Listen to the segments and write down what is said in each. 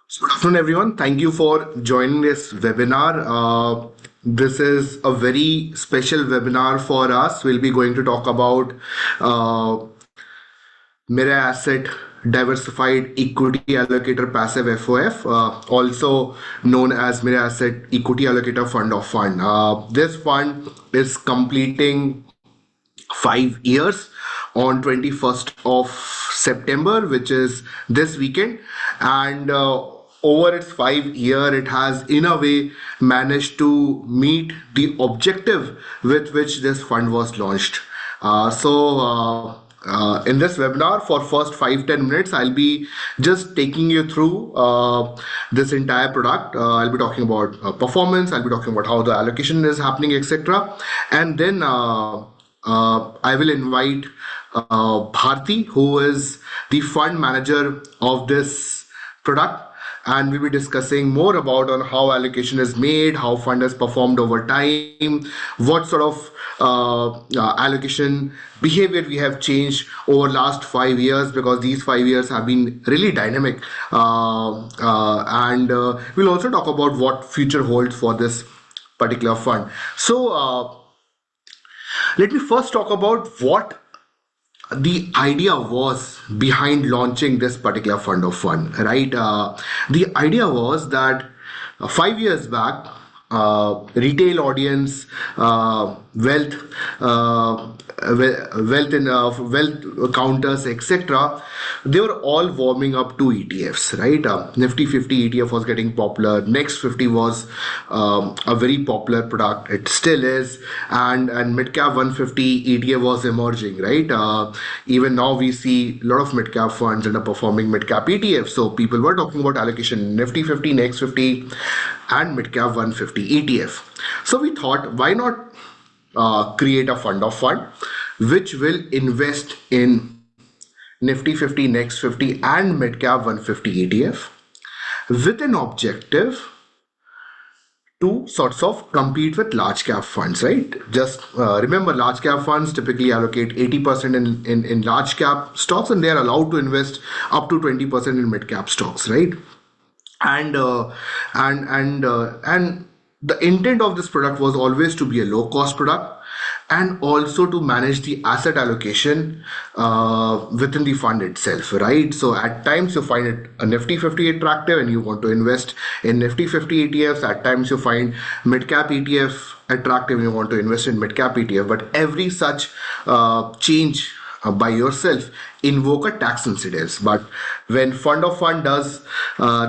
Good afternoon, everyone. Thank you for joining this webinar. This is a very special webinar for us. We'll be going to talk about uh, Mirror Asset Diversified Equity Allocator Passive FOF, also known as Mirror Asset Equity Allocator Fund of Fund. This fund is completing 5 years on 21st of September, which is this weekend. And over its 5 year, it has in a way managed to meet the objective with which this fund was launched. In this webinar for first 5-10 minutes, I'll be just taking you through this entire product. I'll be talking about performance, I'll be talking about how the allocation is happening, etc. And then I will invite Bharti, who is the fund manager of this product, and we'll be discussing more about on how allocation is made, how fund has performed over time, what sort of allocation behavior we have changed over last 5 years, because these 5 years have been really dynamic, and we'll also talk about what future holds for this particular fund. Let me first talk about what the idea was behind launching this particular fund of fund, right? The idea was that 5 years back, retail audience, wealth, wealth counters, etc. They were all warming up to ETFs, right? Nifty 50 ETF was getting popular. Next 50 was a very popular product. It still is, and mid cap 150 ETF was emerging, right? Even now we see a lot of mid cap funds underperforming mid cap ETFs. So people were talking about allocation Nifty 50, Next 50, and mid cap 150 ETF. So we thought, why not create a fund of fund which will invest in Nifty 50, Next 50, and mid cap 150 ETF with an objective to sorts of compete with large cap funds, right? Just remember, large cap funds typically allocate 80% in large cap stocks, and they are allowed to invest up to 20% in mid cap stocks, right? And the intent of this product was always to be a low cost product, and also to manage the asset allocation within the fund itself, right? So at times you find it a Nifty 50 attractive and you want to invest in Nifty 50 ETFs. At times you find mid cap ETF attractive and you want to invest in mid cap ETF. But every such change by yourself invoke a tax incidence. But when fund of fund does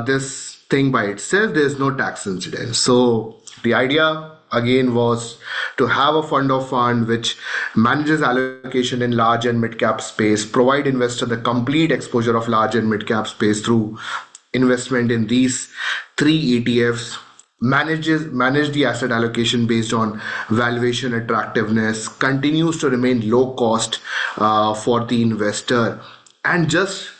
this thing by itself, there is no tax incidence. So the idea again was to have a fund of fund which manages allocation in large and mid cap space, provide investor the complete exposure of large and mid cap space through investment in these three ETFs, manage the asset allocation based on valuation attractiveness, continues to remain low cost for the investor, and just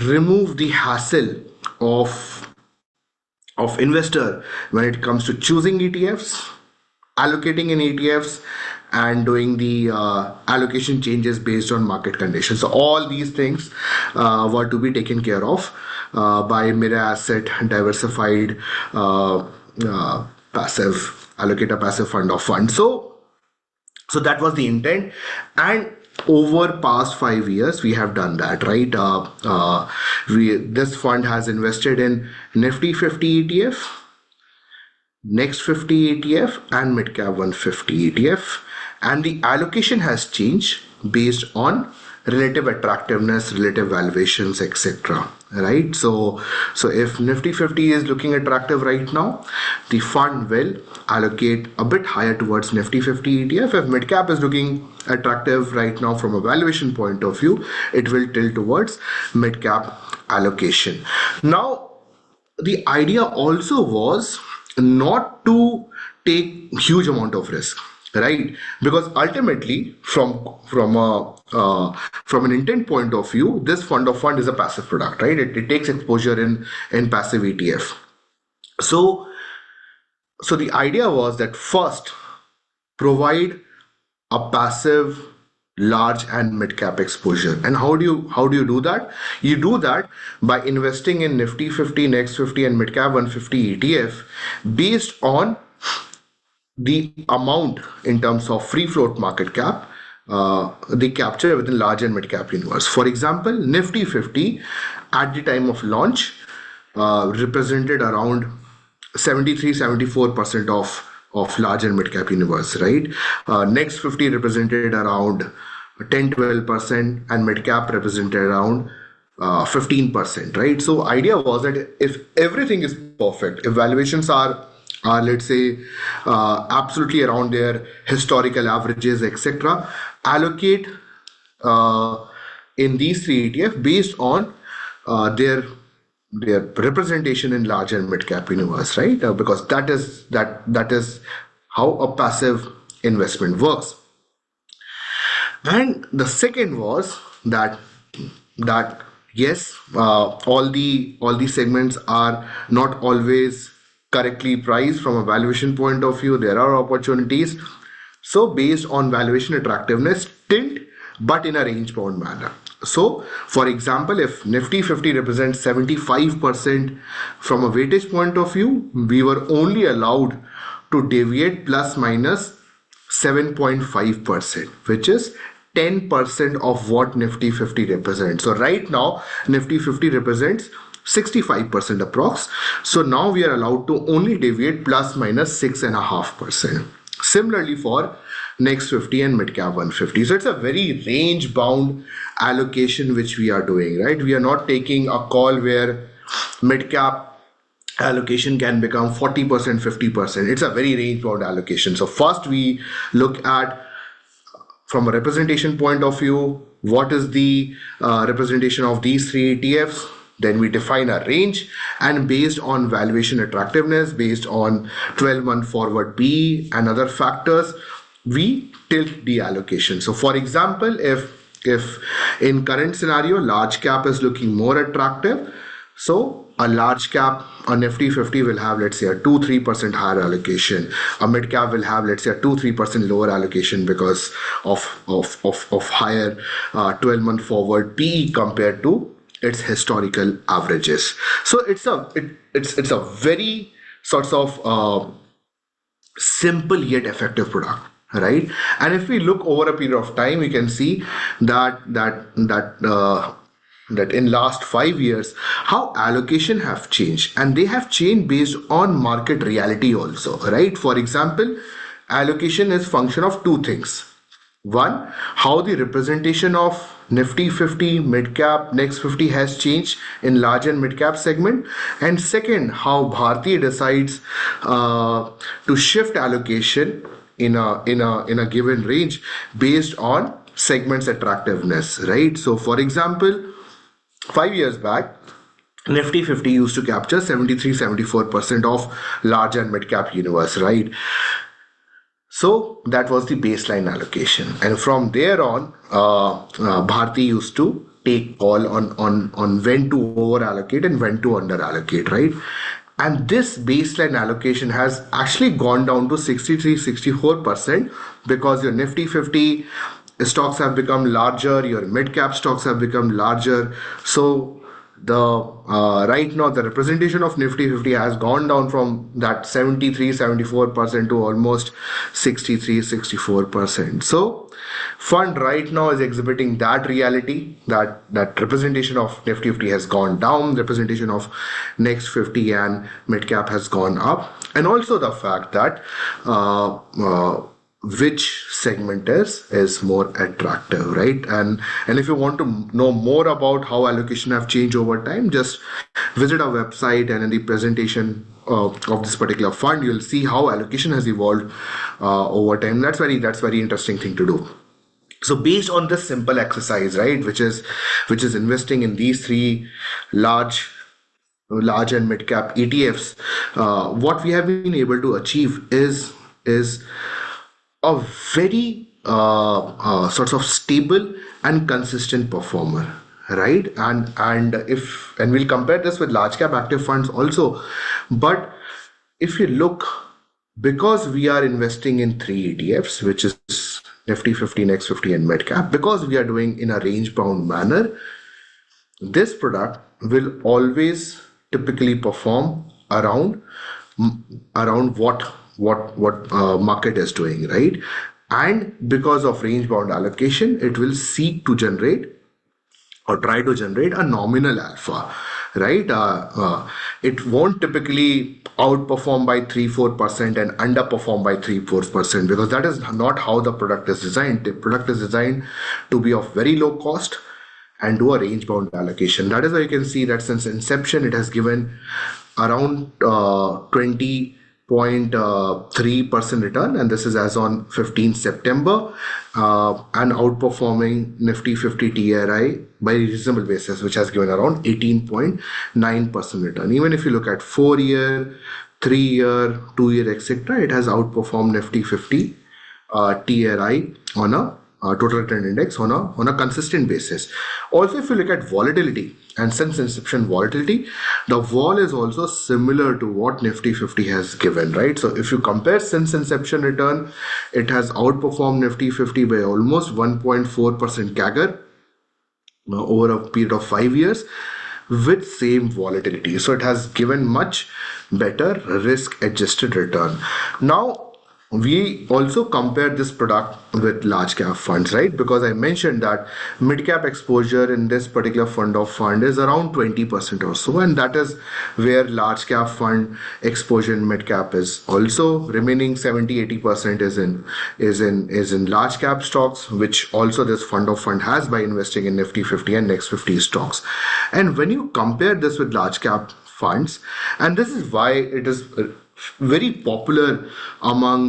remove the hassle of investor when it comes to choosing ETFs, allocating in ETFs, and doing the allocation changes based on market conditions. So all these things were to be taken care of by Mirror Asset Diversified Passive Allocator Passive Fund of Funds. So that was the intent, and over past 5 years we have done that, right? This fund has invested in Nifty 50 ETF, Next 50 ETF, and mid cap 150 ETF, and the allocation has changed based on relative attractiveness, relative valuations, etc. Right? So if Nifty 50 is looking attractive right now, the fund will allocate a bit higher towards Nifty 50 ETF. If mid cap is looking attractive right now from a valuation point of view, it will tilt towards mid cap allocation. Now, the idea also was not to take huge amount of risk, right? Because ultimately, from an intent point of view, this fund of fund is a passive product, right? It takes exposure in passive ETF. So so the idea was that first, provide a passive large and mid cap exposure. And how do you do that? You do that by investing in Nifty 50, Next 50, and mid cap 150 ETF based on the amount in terms of free float market cap they capture within large and mid cap universe. For example, Nifty 50 at the time of launch represented around 73-74% of large and mid cap universe, right? Next 50 represented around 10-12%, and mid cap represented around 15%, right? So idea was that if everything is perfect, if valuations are, let's say, absolutely around their historical averages, etc., allocate uh, in these three ETF based on their representation in large and mid cap universe, right? Because that is how a passive investment works. And the second was that yes, all the segments are not always correctly priced from a valuation point of view. There are opportunities. So based on valuation attractiveness, tilt, but in a range bound manner. So, for example, if Nifty 50 represents 75% from a weightage point of view, we were only allowed to deviate plus minus 7.5%, which is 10% of what Nifty 50 represents. So right now, Nifty 50 represents 65% approx. So now we are allowed to only deviate plus minus 6.5%. Similarly for Next 50 and mid cap 150. So it's a very range bound allocation which we are doing, right? We are not taking a call where mid cap allocation can become 40%, 50%. It's a very range bound allocation. So first we look at, from a representation point of view, what is the representation of these three ETFs. Then we define a range, and based on valuation attractiveness, based on 12-month forward PE and other factors, we tilt the allocation. So for example, if in current scenario large cap is looking more attractive, so a large cap, a Nifty 50 will have, let's say, a 2-3% higher allocation. A mid cap will have, let's say, a 2-3% lower allocation because of higher 12-month forward PE compared to its historical averages. So it's a very sort of simple yet effective product, right? And if we look over a period of time, we can see that in last 5 years how allocation have changed, and they have changed based on market reality also, right? For example, allocation is function of two things. One, how the representation of Nifty 50, mid cap, Next 50 has changed in large and mid cap segment, and second, how Bharti decides to shift allocation in a given range based on segments attractiveness, right? So for example, 5 years back, Nifty 50 used to capture 73-74% of large and mid cap universe, right? So that was the baseline allocation, and from there on, Bharti used to take call on when to over allocate and when to under allocate, right? And this baseline allocation has actually gone down to 63-64% because your Nifty 50 stocks have become larger, your mid cap stocks have become larger. So the right now the representation of Nifty 50 has gone down from that 73-74% to almost 63-64%. So fund right now is exhibiting that reality, that representation of Nifty 50 has gone down, representation of Next 50 and mid cap has gone up, and also the fact that which segment is more attractive, right? And if you want to know more about how allocation have changed over time, just visit our website, and in the presentation of this particular fund, you'll see how allocation has evolved over time. That's very interesting thing to do. So based on this simple exercise, right, which is investing in these three large and mid cap ETFs, what we have been able to achieve is a very sort of stable and consistent performer, right? And we'll compare this with large cap active funds also. But if you look, because we are investing in three ETFs, which is Nifty 50, Next 50 and mid cap, because we are doing in a range bound manner, this product will always typically perform around what market is doing, right? And because of range bound allocation, it will seek to generate or try to generate a nominal alpha, right? It won't typically outperform by 3-4% and underperform by 3-4%, because that is not how the product is designed. The product is designed to be of very low cost and do a range bound allocation. That is why you can see that since inception, it has given around 20.3% return, and this is as on 15th September, and outperforming Nifty 50 TRI by reasonable basis, which has given around 18.9% return. Even if you look at 4-year, 3-year, 2-year, etc., it has outperformed Nifty 50 TRI on a total return index on a consistent basis. Also, if you look at volatility and since inception volatility, the vol is also similar to what Nifty 50 has given, right? So if you compare since inception return, it has outperformed Nifty 50 by almost 1.4% CAGR over a period of 5 years with same volatility. So it has given much better risk adjusted return. Now, we also compare this product with large cap funds, right? Because I mentioned that mid cap exposure in this particular fund of fund is around 20% or so, and that is where large cap fund exposure in mid cap is also remaining. 70-80% is in large cap stocks, which also this fund of fund has by investing in Nifty 50 and Next 50 stocks. And when you compare this with large cap funds, and this is why it is very popular among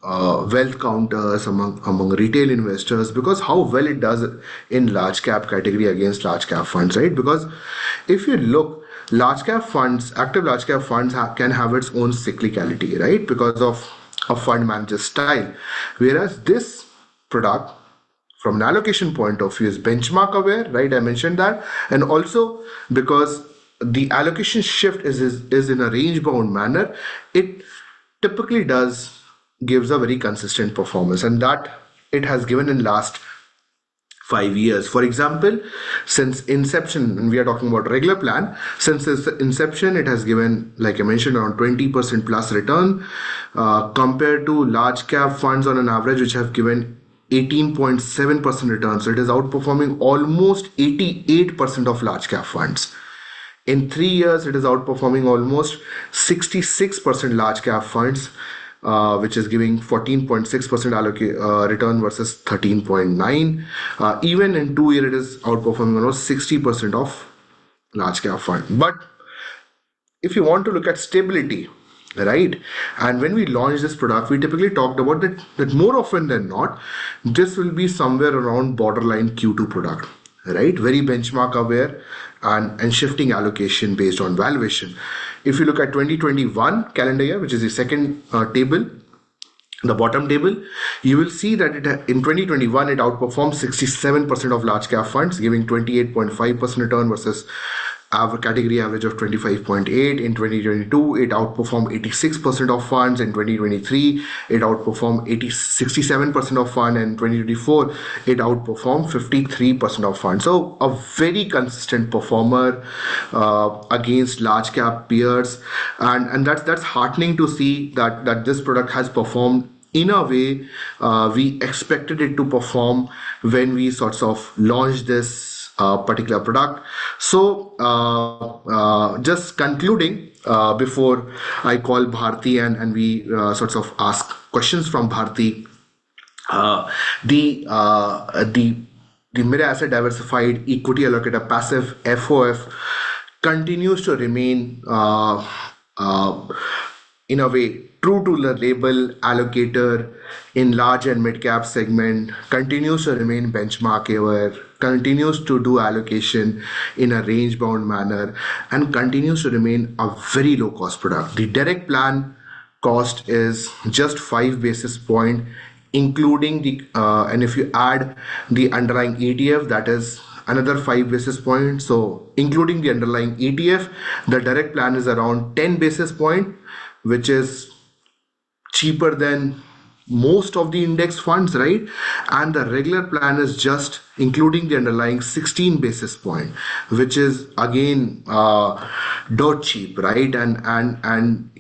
wealth counters, among retail investors, because how well it does in large cap category against large cap funds, right? Because if you look, large cap funds, active large cap funds can have its own cyclicality, right? Because of a fund manager style, whereas this product, from an allocation point of view, is benchmark aware, right? I mentioned that. And also because the allocation shift is in a range bound manner, it typically gives a very consistent performance, and that it has given in last 5 years. For example, since inception, and we are talking about regular plan, since its inception, it has given, like I mentioned, around 20% plus return, compared to large cap funds on an average, which have given 18.7% return. So it is outperforming almost 88% of large cap funds. In 3 years, it is outperforming almost 66% large cap funds, which is giving 14.6% return versus 13.9. Even in 2 years, it is outperforming almost 60% of large cap fund. But if you want to look at stability, right, and when we launched this product, we typically talked about that more often than not, this will be somewhere around borderline Q2 product, right? Very benchmark aware and shifting allocation based on valuation. If you look at 2021 calendar year, which is the second table, the bottom table, you will see that in 2021 it outperformed 67% of large cap funds, giving 28.5% return versus category average of 25.8. In 2022, it outperformed 86% of funds. In 2023, it outperformed 67% of funds. And in 2024, it outperformed 53% of funds. So a very consistent performer against large cap peers, and that's heartening to see that this product has performed in a way we expected it to perform when we sort of launched this particular product. So just concluding before I call Bharti and we sort of ask questions from Bharti, the mid asset diversified equity allocator passive FOF continues to remain in a way true to the label allocator in large and mid cap segment, continues to remain benchmark aware, continues to do allocation in a range bound manner, and continues to remain a very low cost product. The direct plan cost is just 5 basis point, including the and if you add the underlying ETF, that is another 5 basis points. So including the underlying ETF, the direct plan is around 10 basis point, which is cheaper than most of the index funds, right? And the regular plan is just including the underlying 16 basis point, which is again dirt cheap, right? And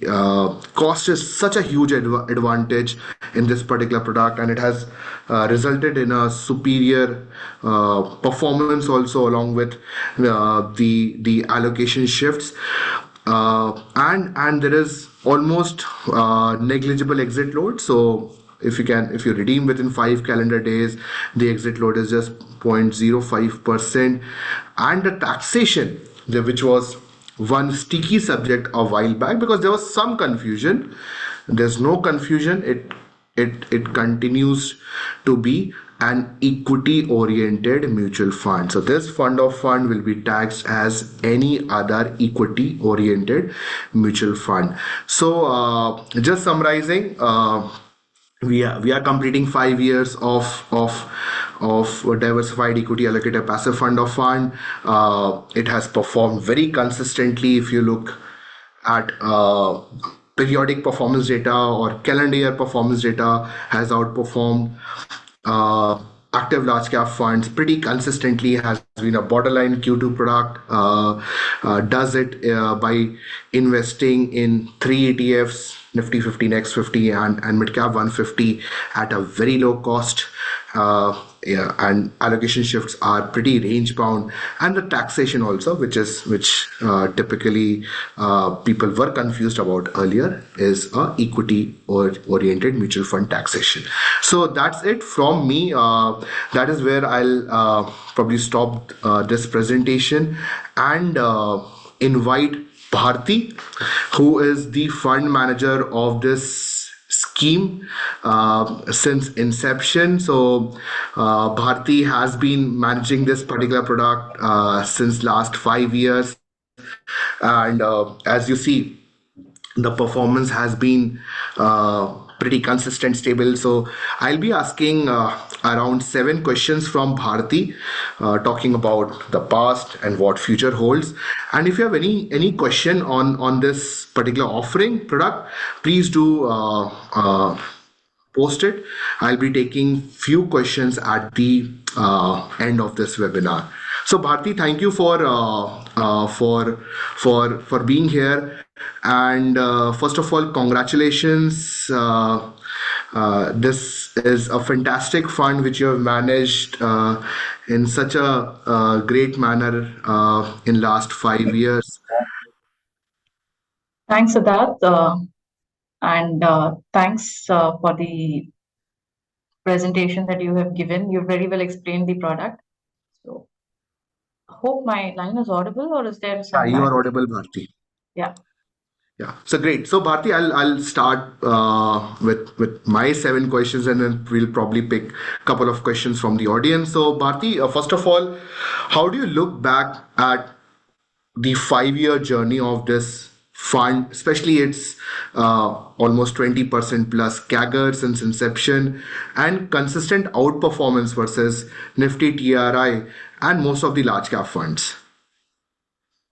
cost is such a huge advantage in this particular product, and it has resulted in a superior performance also, along with the allocation shifts. And there is almost negligible exit load. So if you redeem within 5 calendar days, the exit load is just 0.05%. And the taxation, which was one sticky subject a while back, because there was some confusion. There's no confusion. It continues to be an equity oriented mutual fund. So this fund of fund will be taxed as any other equity oriented mutual fund. So just summarizing, we are completing 5 years of a diversified equity allocated passive fund of fund. It has performed very consistently. If you look at periodic performance data or calendar year performance data, has outperformed active large cap funds pretty consistently, has been a borderline Q2 product. Does it by investing in three ETFs, Nifty 50, Next 50, and Mid Cap 150 at a very low cost. Yeah, and allocation shifts are pretty range bound, and the taxation also, which typically people were confused about earlier, is a equity or oriented mutual fund taxation. So that's it from me. That is where I'll probably stop this presentation and invite Bharti, who is the fund manager of this scheme since inception. So Bharti has been managing this particular product since last 5 years, and as you see, the performance has been pretty consistent, stable. So I'll be asking around 7 questions from Bharti, talking about the past and what future holds. And if you have any question on this particular offering product, please do post it. I'll be taking few questions at the end of this webinar. So Bharti, thank you for being here. And first of all, congratulations. This is a fantastic fund which you have managed in such a great manner in last 5 years. Thanks, Siddharth, and thanks for the presentation that you have given. You very well explained the product. So, hope my line is audible, or is there Yeah, some you lag? are audible, Bharti. Yeah. Yeah, so great. So Bharti, I'll start with my 7 questions, and then we'll probably pick a couple of questions from the audience. So Bharti, first of all, how do you look back at the 5 year journey of this fund, especially its almost 20% plus CAGR since inception, and consistent outperformance versus Nifty TRI and most of the large cap funds?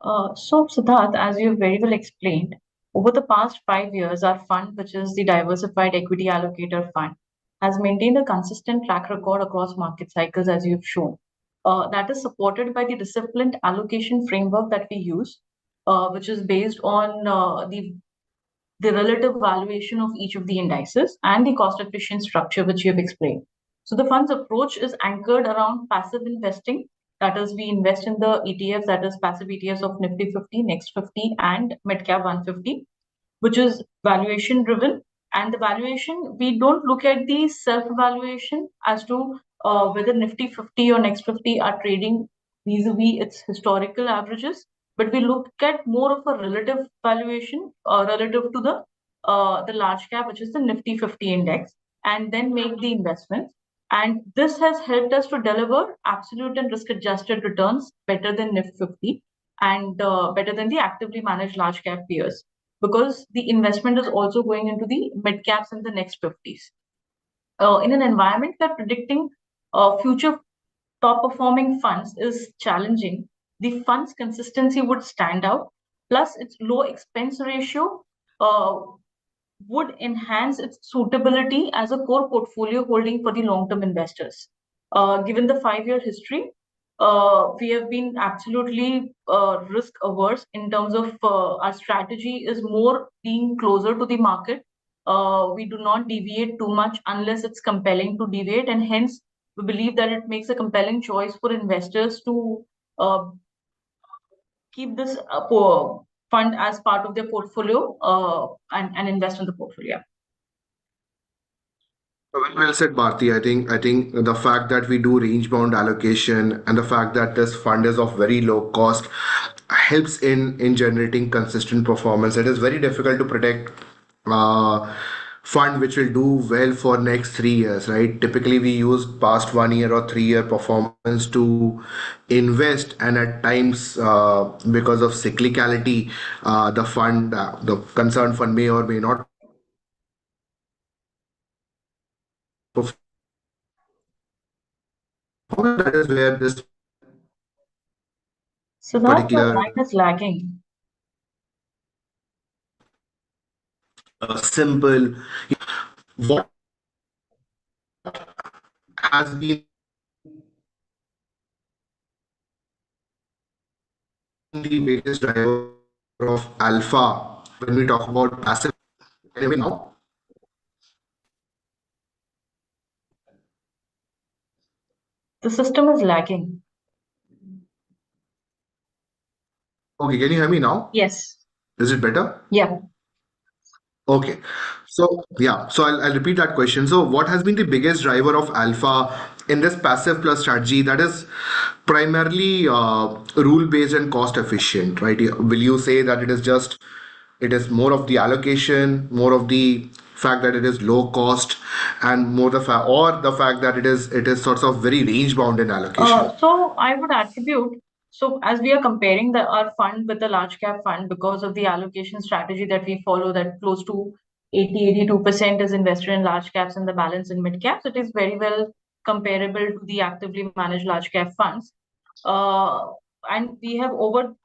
So, Siddharth, as you very well explained, over the past 5 years, our fund, which is the Diversified Equity Allocator Fund, has maintained a consistent track record across market cycles, as you've shown. That is supported by the disciplined allocation framework that we use, which is based on the relative valuation of each of the indices and the cost efficient structure which you have explained. So the fund's approach is anchored around passive investing. That is, we invest in the ETFs, that is passive ETFs of Nifty 50, Next 50, and Midcap 150, which is valuation driven. And the valuation, we don't look at the self evaluation as to whether Nifty 50 or Next 50 are trading vis-a-vis its historical averages, but we look at more of a relative valuation relative to the large cap, which is the Nifty 50 index, and then make the investments. And this has helped us to deliver absolute and risk adjusted returns better than Nifty 50 and better than the actively managed large cap peers, because the investment is also going into the mid caps and the next 50s. In an environment where predicting future top performing funds is challenging, the fund's consistency would stand out. Plus, its low expense ratio uh, would enhance its suitability as a core portfolio holding for the long-term investors. Given the 5-year history, we have been absolutely risk averse in terms of our strategy is more being closer to the market. We do not deviate too much unless it's compelling to deviate, and hence we believe that it makes a compelling choice for investors to uh, keep this fund as part of their portfolio and invest in the portfolio. Well said, Bharti. I think the fact that we do range bound allocation and the fact that this fund is of very low cost helps in generating consistent performance. It is very difficult to predict uh, fund which will do well for next 3 years, right? Typically, we use past 1 year or 3 year performance to invest, and at times, because of cyclicality, the concerned fund may or may not perform. That is where this So that your particular line is lagging. simple, what has been the biggest driver of alpha when we talk about passive allocation? Can you hear me now? The system is lagging. Okay, can you hear me now? Yes. Is it better? Yeah. Okay. So, yeah, so I'll repeat that question. So, what has been the biggest driver of alpha in this passive plus strategy that is primarily rule based and cost efficient, right? Will you say that it is more of the allocation, more of the fact that it is low cost, and more or the fact that it is sort of very range bound in allocation? So I would attribute, so as we are comparing our fund with the large cap fund because of the allocation strategy that we follow, that close to 82% is invested in large caps and the balance in mid caps, it is very well comparable to the actively managed large cap funds. Uh, and we have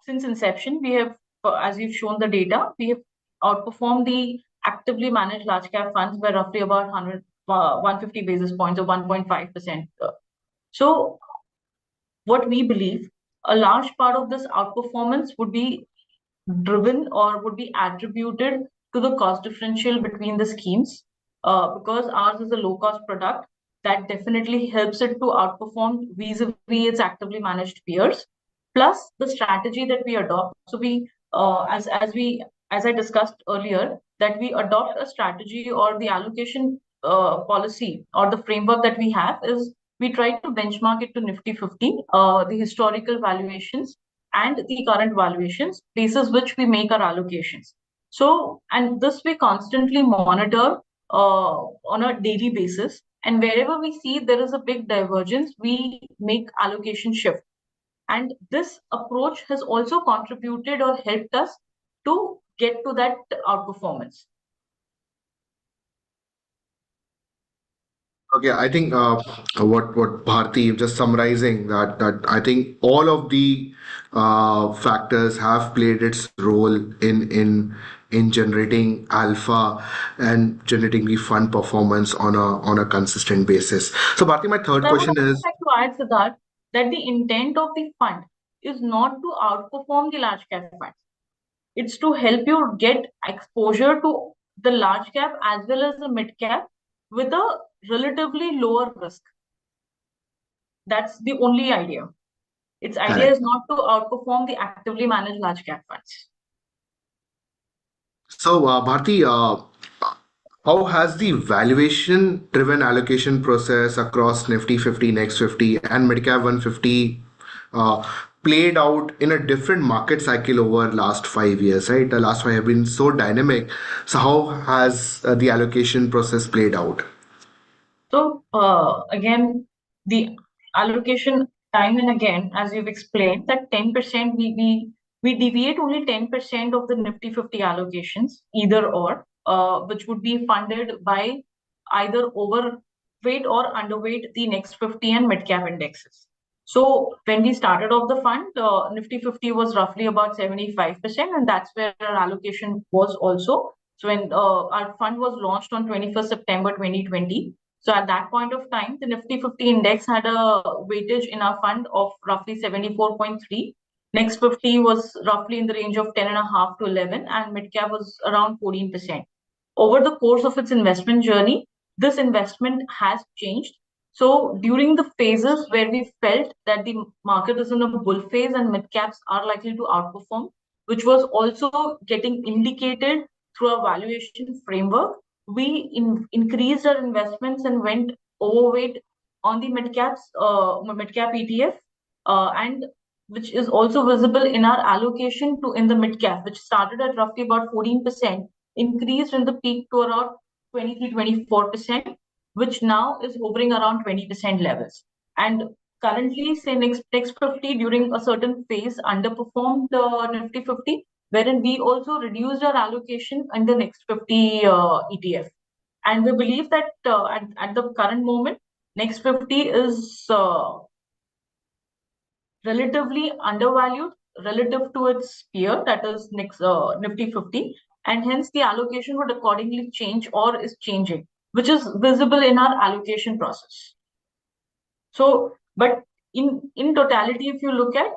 since inception, we have, as you've shown the data, we have outperformed the actively managed large cap funds by roughly about 150 basis points or 1.5%. So what we believe, a large part of this outperformance would be driven or would be attributed to the cost differential between the schemes. Because ours is a low cost product, that definitely helps it to outperform vis-a-vis its actively managed peers. Plus the strategy that we adopt. So as I discussed earlier, that we adopt a strategy or the allocation policy or the framework that we have is we try to benchmark it to Nifty 50, the historical valuations and the current valuations, basis which we make our allocations. So, and this we constantly monitor on a daily basis. And wherever we see there is a big divergence, we make allocation shift. And this approach has also contributed or helped us to get to that outperformance. Okay, I think what Bharti just summarizing that I think all of the factors have played its role in generating alpha and generating the fund performance on a consistent basis. So, Bharti, my third I would question also is like to add, Siddharth, that the intent of the fund is not to outperform the large cap funds. It's to help you get exposure to the large cap as well as the mid cap with a relatively lower risk. That's the only idea. Its idea is correct. not to outperform the actively managed large cap funds. So, Bharti, how has the valuation driven allocation process across Nifty 50, Next 50, and Midcap 150 uh, played out in a different market cycle over last 5 years, right? The last five have been so dynamic. So, how has the allocation process played out? So again, the allocation time and again, as you've explained, that 10% we deviate only 10% of the Nifty 50 allocations, either or, which would be funded by either overweight or underweight the next 50 and mid cap indexes. So when we started off the fund, Nifty 50 was roughly about 75%, and that's where our allocation was also. So when our fund was launched on 21st September 2020, so at that point of time, the Nifty 50 index had a weightage in our fund of roughly 74.3. Next 50 was roughly in the range of 10.5 to 11, and mid cap was around 14%. Over the course of its investment journey, this investment has changed. So during the phases where we felt that the market is in a bull phase and mid caps are likely to outperform, which was also getting indicated through our valuation framework, we increased our investments and went overweight on the mid cap ETF, and which is also visible in our allocation to in the mid cap, which started at roughly about 14%, increased in the peak to around 23-24%, which now is hovering around 20% levels. And currently, say next 50 during a certain phase underperformed the Nifty 50, wherein we also reduced our allocation in the next 50 ETF. And we believe that at the current moment, next 50 is relatively undervalued relative to its peer, that is next Nifty 50, and hence the allocation would accordingly change or is changing, which is visible in our allocation process. So, but in totality, if you look at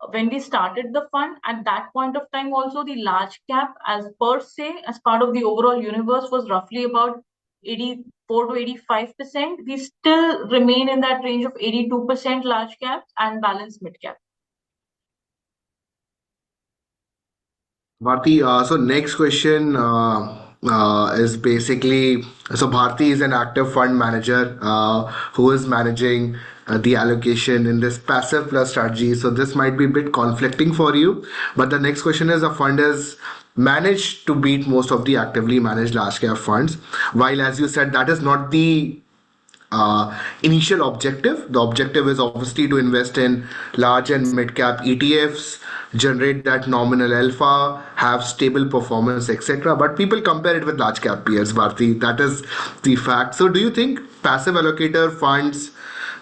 when we started the fund, at that point of time also the large cap as per se as part of the overall universe was roughly about 84 to 85%. We still remain in that range of 82% large cap and balance mid cap. Bharti, so next question is basically, so Bharti is an active fund manager who is managing the allocation in this passive plus strategy. So this might be a bit conflicting for you. But the next question is, a fund is managed to beat most of the actively managed large cap funds. While, as you said, that is not the initial objective. The objective is obviously to invest in large and mid cap ETFs, generate that nominal alpha, have stable performance, etc. But people compare it with large cap peers, Bharti. That is the fact. So, do you think passive allocator funds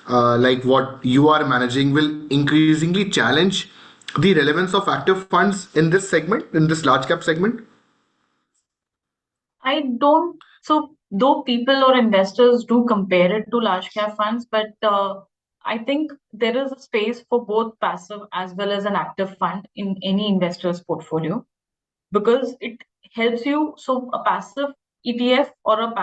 like what you are managing will increasingly challenge the relevance of active funds in this segment, in this large cap segment? I don't. So, though people or investors do compare it to large cap funds, but I think there is a space for both passive as well as an active fund in any investor's portfolio, because it helps you. So, a passive ETF or a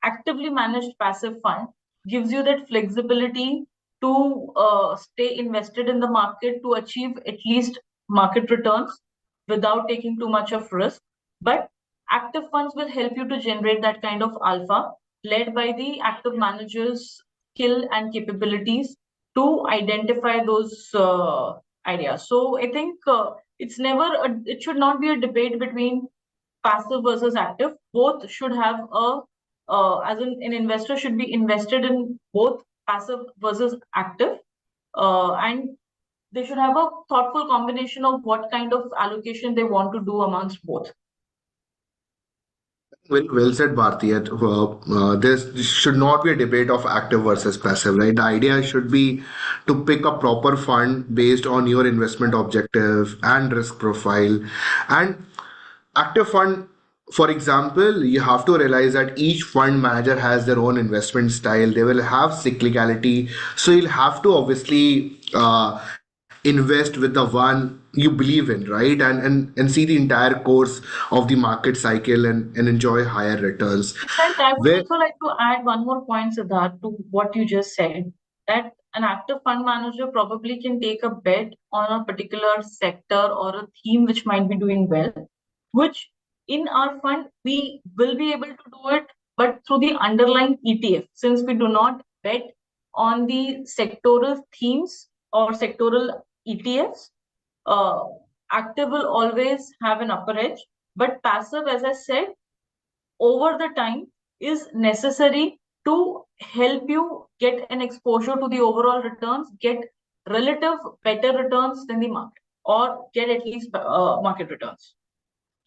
actively managed passive fund gives you that flexibility to stay invested in the market to achieve at least market returns without taking too much of risk. But active funds will help you to generate that kind of alpha led by the active manager's skill and capabilities to identify those ideas. So I think it should not be a debate between passive versus active. Both should have as an investor should be invested in both passive versus active, and they should have a thoughtful combination of what kind of allocation they want to do amongst both. Very well said, Bharti. This should not be a debate of active versus passive, right? The idea should be to pick a proper fund based on your investment objective and risk profile. And active fund, for example, you have to realize that each fund manager has their own investment style. They will have cyclicality. So you'll have to obviously invest with the one you believe in, right? And see the entire course of the market cycle and enjoy higher returns. In fact, I would Where also like to add one more point, Siddharth, to what you just said, that an active fund manager probably can take a bet on a particular sector or a theme which might be doing well, which in our fund we will be able to do it, but through the underlying ETF, since we do not bet on the sectoral themes or sectoral ETFs, uh, active will always have an upper edge. But passive, as I said, over the time is necessary to help you get an exposure to the overall returns, get relative better returns than the market, or get at least market returns.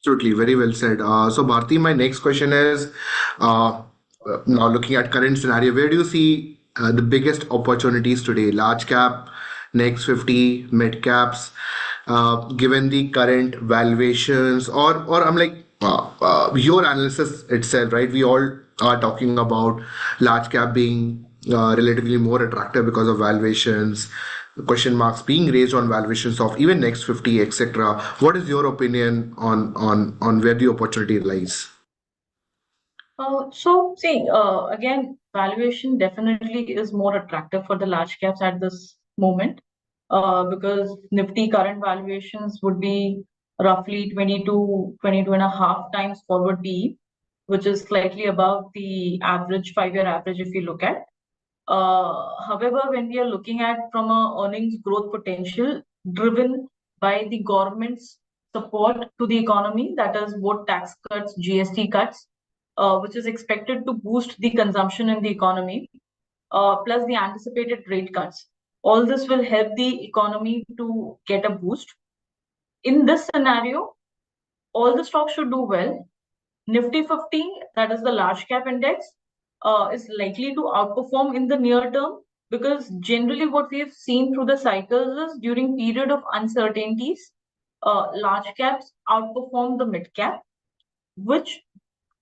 absolutely, very well said. So, Bharti, my next question is now looking at current scenario, where do you see the biggest opportunities today? Large cap, next 50, mid caps, given the current valuations, or I'm like, your analysis itself, right? We all are talking about large cap being relatively more attractive because of valuations, question marks being raised on valuations of even next 50, etc. What is your opinion on where the opportunity lies? So see, again, valuation definitely is more attractive for the large caps at this moment, because Nifty current valuations would be roughly 22 and a half times forward PE, which is slightly above the average 5-year average if you look at. However, when we are looking at from a earnings growth potential driven by the government's support to the economy, that is both tax cuts, GST cuts, which is expected to boost the consumption in the economy, plus the anticipated rate cuts. All this will help the economy to get a boost. In this scenario, all the stocks should do well. Nifty 50, that is the large cap index, is likely to outperform in the near term because generally what we have seen through the cycles is during period of uncertainties, large caps outperform the mid cap, which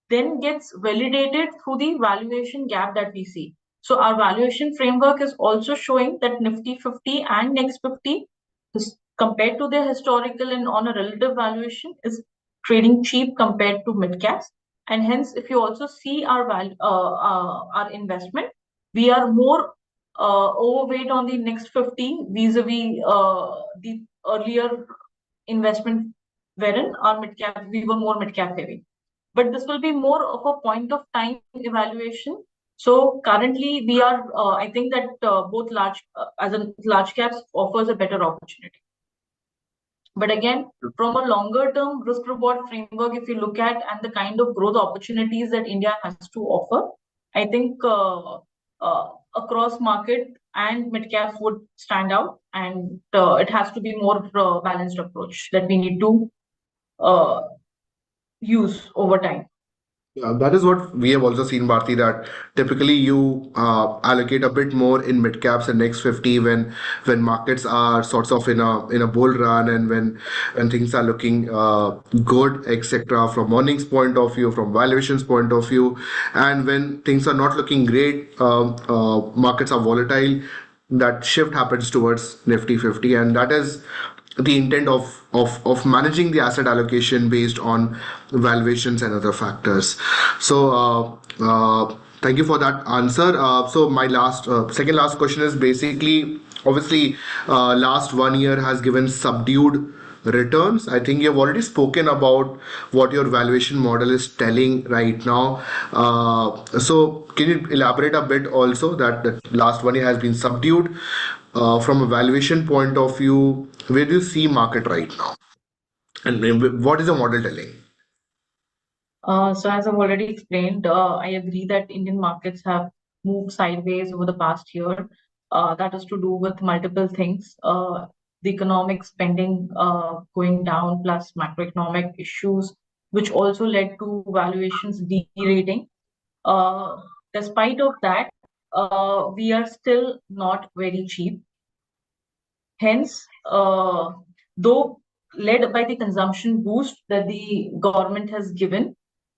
then gets validated through the valuation gap that we see. So our valuation framework is also showing that Nifty 50 and Next 50 is compared to their historical and on a relative valuation is trading cheap compared to mid caps. And hence, if you also see our investment, we are more overweight on the Next 50 vis-a-vis the earlier investment wherein our mid cap we were more mid cap heavy, but this will be more of a point of time evaluation. So currently we are, I think that both as a large caps offers a better opportunity. But again, from a longer term risk reward framework, if you look at and the kind of growth opportunities that India has to offer, I think across market and mid caps would stand out, and it has to be more balanced approach that we need to uh, use over time. Yeah, that is what we have also seen, Bharti, that typically you allocate a bit more in mid caps and next 50 when markets are sorts of in a bull run and when things are looking good, etc. from earnings point of view, from valuations point of view, and when things are not looking great, markets are volatile. That shift happens towards Nifty 50, and that is the intent of managing the asset allocation based on valuations and other factors. So, thank you for that answer. So, my second last question is basically, obviously, last 1 year has given subdued returns. I think you've already spoken about what your valuation model is telling right now. So, can you elaborate a bit also that last 1 year has been subdued? From a valuation point of view, where do you see market right now? And what is the model telling? So as I've already explained, I agree that Indian markets have moved sideways over the past year. That is to do with multiple things. The economic spending going down, plus macroeconomic issues, which also led to valuations derating. Uh, Despite of that, we are still not very cheap. Hence, though led by the consumption boost that the government has given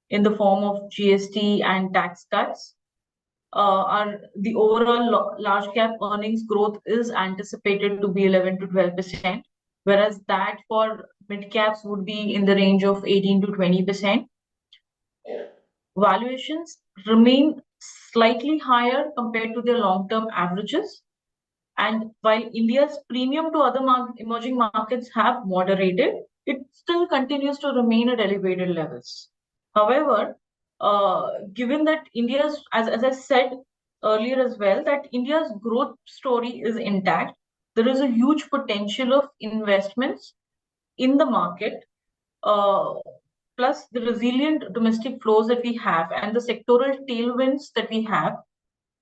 in the form of GST and tax cuts, our the overall large cap earnings growth is anticipated to be 11 to 12%, whereas that for mid caps would be in the range of 18 to 20%. Valuations remain slightly higher compared to their long term averages, and while India's premium to other emerging markets have moderated, it still continues to remain at elevated levels. However, given that as I said earlier as well, that India's growth story is intact, there is a huge potential of investments in the market, uh, plus the resilient domestic flows that we have and the sectoral tailwinds that we have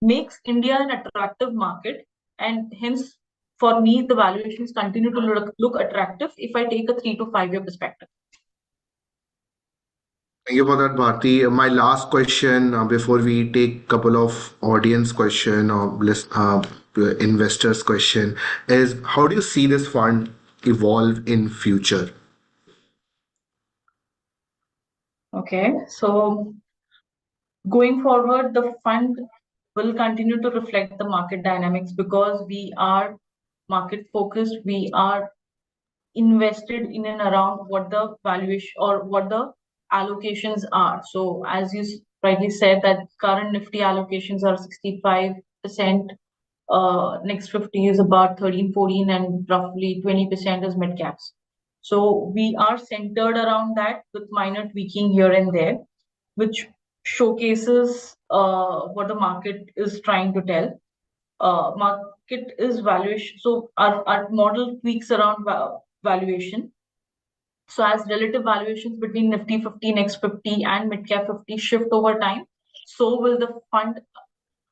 makes India an attractive market, and hence, for me, the valuations continue to look attractive if I take a 3 to 5 year perspective. Thank you for that, Bharti. My last question before we take couple of audience question or investors question is how do you see this fund evolve in future? Okay, so going forward, the fund will continue to reflect the market dynamics because we are market focused. We are invested in and around what the valuation or what the allocations are. So, as you rightly said, that current Nifty allocations are 65%. Next 50 is about 13, 14, and roughly 20% is mid caps. So we are centered around that with minor tweaking here and there, which showcases what the market is trying to tell. Market is valuation. So our model tweaks around valuation. So as relative valuations between Nifty 50, Next 50, and Mid Cap 50 shift over time, so will the fund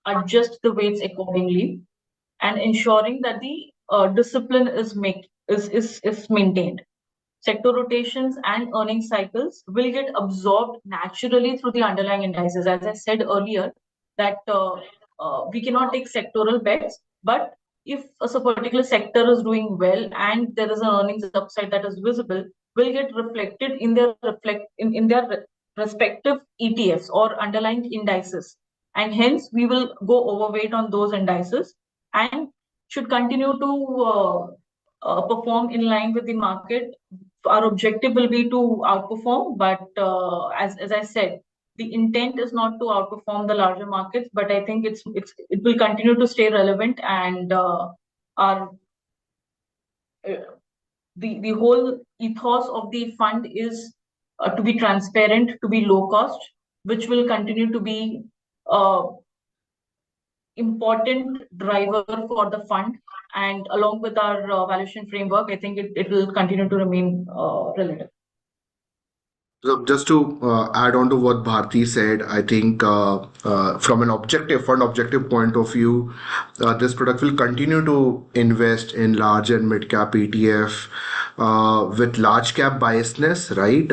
adjust the weights accordingly and ensuring that the discipline is maintained. Sector rotations and earning cycles will get absorbed naturally through the underlying indices. As I said earlier, that we cannot take sectoral bets, but if a particular sector is doing well and there is an earnings upside that is visible, will get reflected in their respective ETFs or underlying indices, and hence we will go overweight on those indices and should continue to perform in line with the market. Our objective will be to outperform, but as I said, the intent is not to outperform the larger markets, but I think it will continue to stay relevant, and our the whole ethos of the fund is to be transparent, to be low cost, which will continue to be uh, important driver for the fund. And along with our valuation framework, I think it will continue to remain relative. So just to add on to what Bharti said, I think from an objective fund objective point of view, this product will continue to invest in large and mid cap ETF with large cap biasness, right?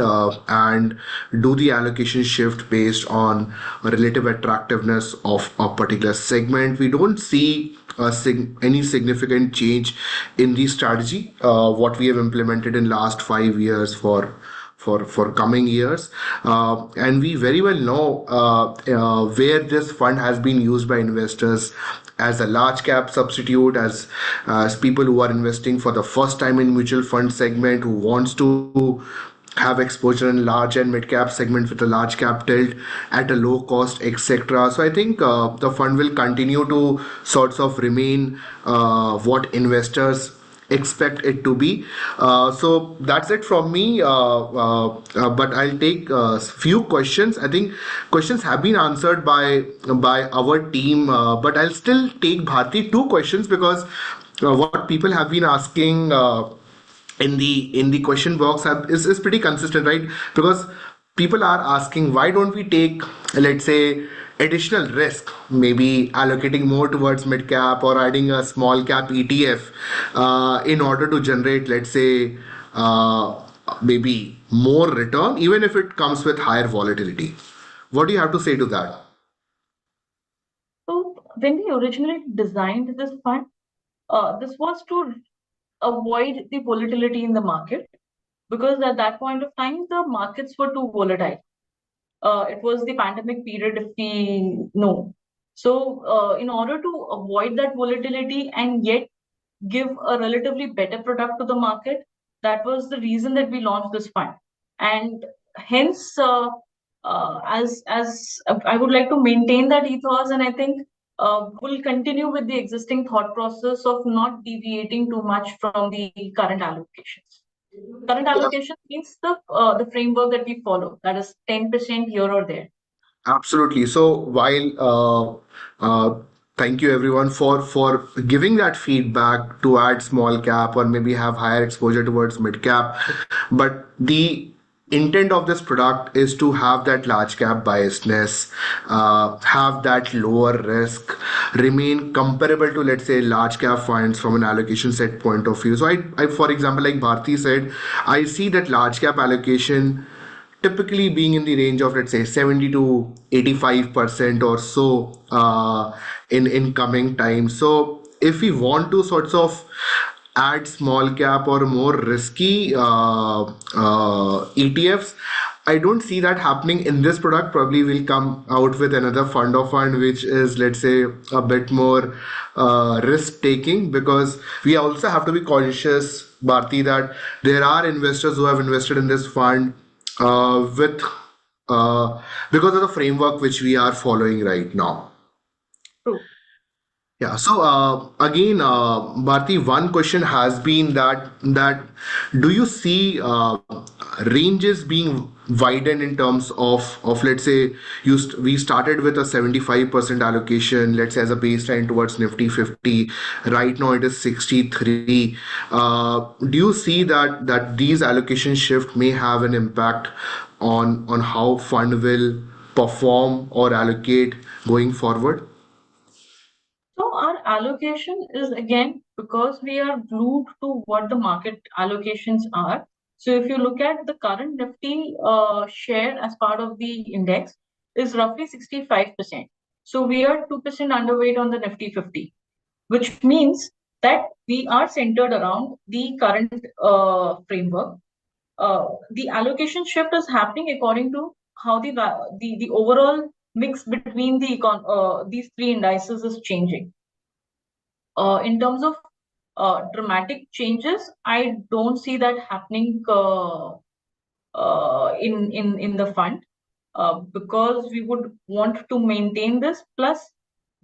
And do the allocation shift based on relative attractiveness of a particular segment. We don't see any significant change in the strategy what we have implemented in last 5 years for coming years, and we very well know where this fund has been used by investors as a large cap substitute, as people who are investing for the first time in mutual fund segment, who wants to have exposure in large and mid cap segment with a large cap tilt at a low cost, etc. So I think the fund will continue to sorts of remain what investors expect it to be. So that's it from me. But I'll take a few questions. I think questions have been answered by our team, but I'll still take Bharti two questions because what people have been asking. In the question box is pretty consistent, right? Because people are asking why don't we take, let's say, additional risk, maybe allocating more towards mid cap or adding a small cap ETF in order to generate, let's say, maybe more return, even if it comes with higher volatility. What do you have to say to that? So when we originally designed this fund, this was to avoid the volatility in the market because at that point of time the markets were too volatile. It was the pandemic period, if we know. So, in order to avoid that volatility and yet give a relatively better product to the market, that was the reason that we launched this fund. And hence, as I would like to maintain that ethos, and I think we'll continue with the existing thought process of not deviating too much from the current allocations. Current allocation means the framework that we follow, that is 10% here or there. Absolutely. So while thank you everyone for giving that feedback to add small cap or maybe have higher exposure towards mid cap, but the intent of this product is to have that large cap biasness, have that lower risk, remain comparable to, let's say, large cap funds from an allocation set point of view. So I for example, like Bharti said, I see that large cap allocation typically being in the range of, let's say, 70 to 85% or so in coming time. So if we want to sorts of add small cap or more risky ETFs, I don't see that happening in this product. Probably we'll come out with another fund of fund, which is, let's say, a bit more risk taking, because we also have to be conscious, Bharti, that there are investors who have invested in this fund with because of the framework which we are following right now. True. Yeah. So again, Bharti, one question has been that do you see ranges being widened in terms of, let's say, we started with a 75% allocation, let's say, as a baseline towards Nifty 50. Right now it is 63. Do you see that these allocation shift may have an impact on how fund will perform or allocate going forward? So our allocation is again because we are glued to what the market allocations are. So if you look at the current Nifty share as part of the index is roughly 65%. So we are 2% underweight on the Nifty 50, which means that we are centered around the current framework. The allocation shift is happening according to how the overall mix between these three indices is changing. In terms of dramatic changes, I don't see that happening in the fund because we would want to maintain this. Plus,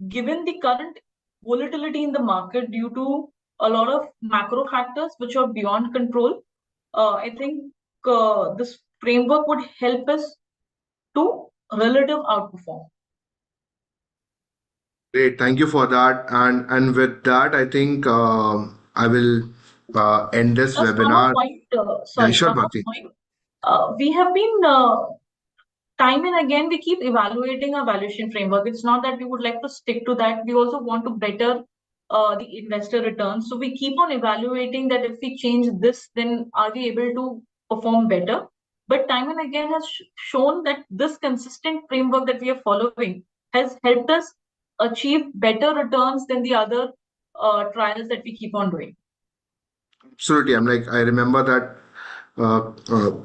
given the current volatility in the market due to a lot of macro factors which are beyond control, I think this framework would help us to relative outperform. Great, thank you for that. And with that, I think I will end this Plus, one more webinar. point, Yeah, sorry, sure, one more Bharti. point. We have been time and again we keep evaluating our valuation framework. It's not that we would like to stick to that. We also want to better the investor returns. So we keep on evaluating that if we change this, then are we able to perform better? But time and again has shown that this consistent framework that we are following has helped us achieve better returns than the other trials that we keep on doing. Absolutely. I remember that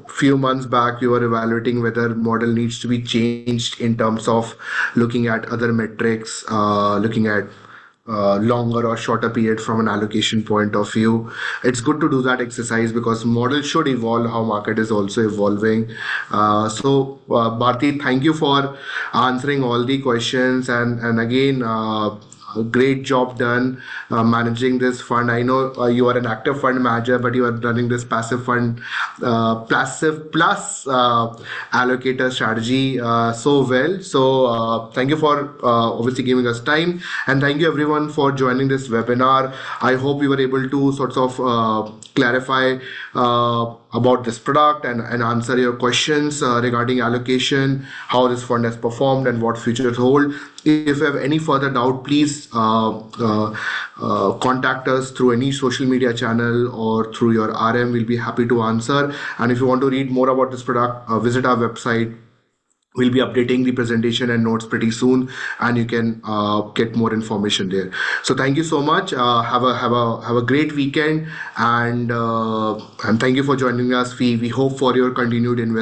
few months back you were evaluating whether model needs to be changed in terms of looking at other metrics, looking at longer or shorter period from an allocation point of view. It's good to do that exercise because model should evolve how market is also evolving. Bharti, thank you for answering all the questions, and again, great job done managing this fund. I know you are an active fund manager, but you are running this passive fund, passive plus allocator strategy so well. So thank you for obviously giving us time, and thank you everyone for joining this webinar. I hope we were able to sort of clarify about this product and answer your questions regarding allocation, how this fund has performed, and what futures hold. If you have any further doubt, please contact us through any social media channel or through your RM. We'll be happy to answer. And if you want to read more about this product, visit our website. We'll be updating the presentation and notes pretty soon, and you can get more information there. So thank you so much. Have a great weekend, and thank you for joining us. We hope for your continued investment.